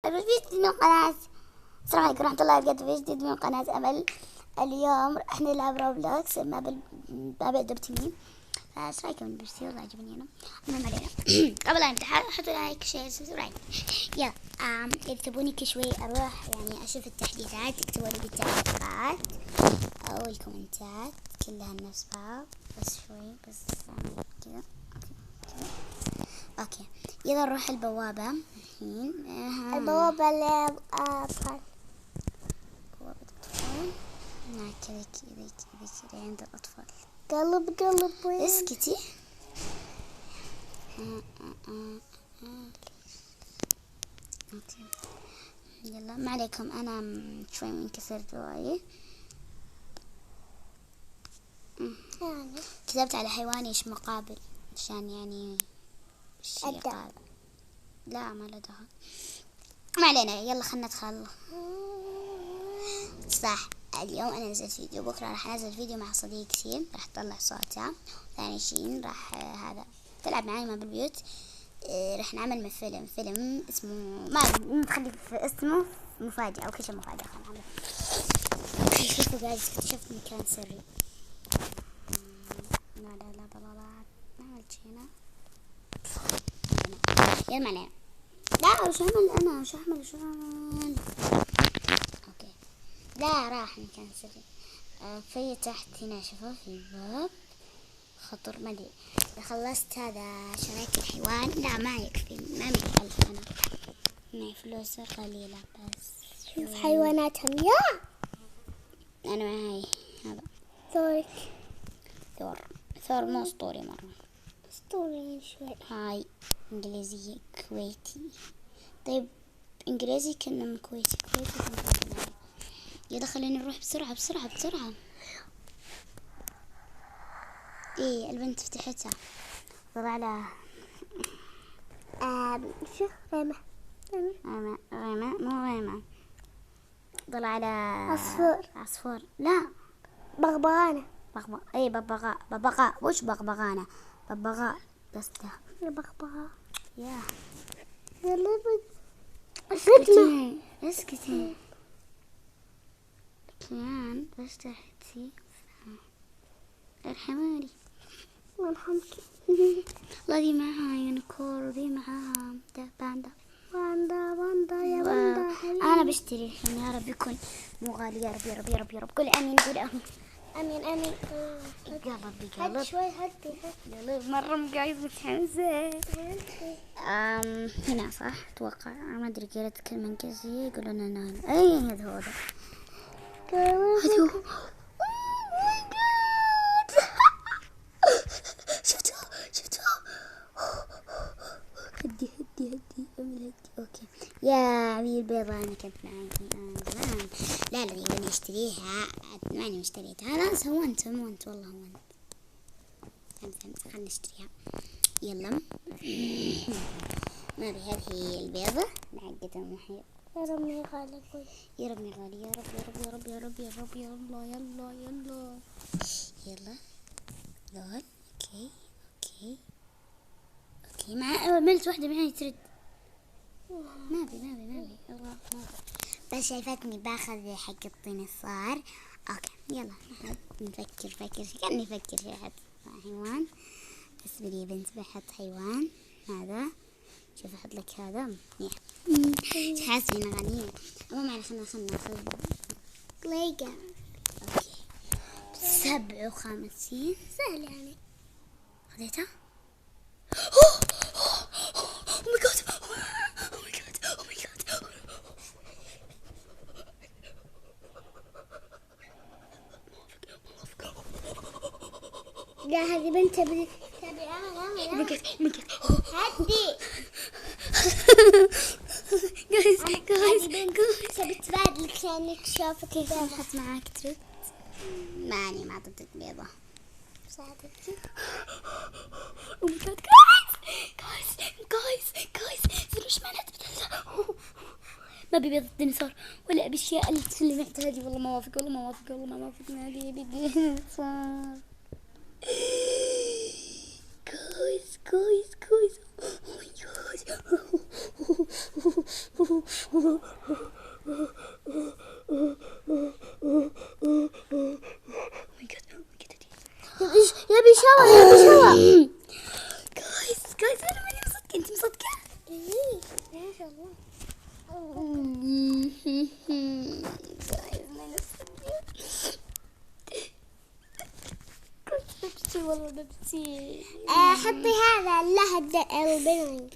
جديد من قناة. السلام عليكم ورحمة الله وبركاته. في جديد من قناة أمل. اليوم راح نلعب روبلوكس ما بقدر تمين. ايش رايكم بالفيديو؟ والله عجبني انا. المهم علينا. قبل لا نبدا حطوا لايك شير سبسكرايب. يلا اذا تبوني شوي اروح يعني اشوف التحديثات، اكتبوا لي بالتعليقات او الكومنتات كلها نفس بعض. بس شوي بس كذا. اوكي يلا نروح البوابة الحين. البوابة للأطفال. بوابة الأطفال. كذا كذا كذا كذا عند الأطفال. قلب وين؟ اسكتي. اوكي يلا ما عليكم، انا شوي منكسر جواي. يعني كتبت على حيواني ايش مقابل عشان يعني شيء قابل. لا ما له دخل، ما علينا. يلا خلنا ندخل. صح اليوم انا نزلت فيديو، بكره راح انزل فيديو مع صديقتي راح تطلع صوتها. ثاني شيء راح هذا تلعب معي ما بالبيوت. راح نعمل من فيلم اسمه ما نخلي في اسمه مفاجأة او كل شيء مفاجأة. خلينا نعمل. شوفوا جايز اكتشفت مكان سري. لا ما عملت شيء هنا. يلا ما علينا. لا وش اعمل انا وش اعمل. اوكي لا راح مكان سري. في تحت هنا شوفوا في الباب خطر ما ادري. اذا خلصت هذا شريك الحيوان لا ما يكفي، ما معي 1000 انا معي فلوس قليلة بس. شوف حيواناتهم يا انا معي هذا ثور مو اسطوري مرة، اسطوري شوي. هاي انجليزي كويتي. طيب انجليزي كنا من كويتي يلا خلينا نروح بسرعة. ايه البنت فتحتها طلع لها شوف غيمة مو غيمة طلع على عصفور. لا بغبغانة. اي ببغاء وش بغبغانة؟ ببغاء بس ده البغبغاء. يا يلا اسكتي كيان بس تحتي ارحموني. مرحمك. لا دي معها يونيكور ودي معها باندا. يا باندا انا بشتري الحين يا رب يكون مو غالي. يا رب قول امين. قول امين. قلب هد شوي هدي قلب مرة مقايض متحمسة. هنا صح اتوقع، ما ادري قريت كلمة انجليزية يقولون انا اي هذا هو شفتها هدي امل هدي. اوكي يا عمي البيضة انا كنت معي من زمان. لا يبغوني اشتريها ماني اشتريتها. لا هونت والله هونت. خلنا نشتريها يلا. ما ابي هذه هي البيضة حقت المحيط. يا ربني غالي يا ربني غالي. يا رب يلا دول. اوكي مع عملت واحدة معي ترد. ما ابي الله بس شايفتني باخذ حق الطين الصار. اوكي يلا نفكر كأني افكر في احد حيوان. بس بدي بنت بحط حيوان هذا. شوف احط لك هذا حاسة اني غنية. مو معنى خلنا ليقة. اوكي 57 سهل يعني. خذيتها. لا هذه بنت تبي هدي جايز تبي تبادلك عشانك شافك كيف نحط معاك ترد. ماني ما اعطيتك بيضة ساعدتك. او ماي جاد جايز وش معناته ما ابي بيض الديناصور ولا ابي الاشياء اللي تسلمت هذه. والله ما وافق ما ابي ديناصور. جايز oh my god يبي شاور يبي شاور. جايز انا ماني مصدقة. انت مصدقة؟ ما شاء الله. جايز ماني مصدقة. كنت ببكي والله ببكي. حطي هذا له البنانج.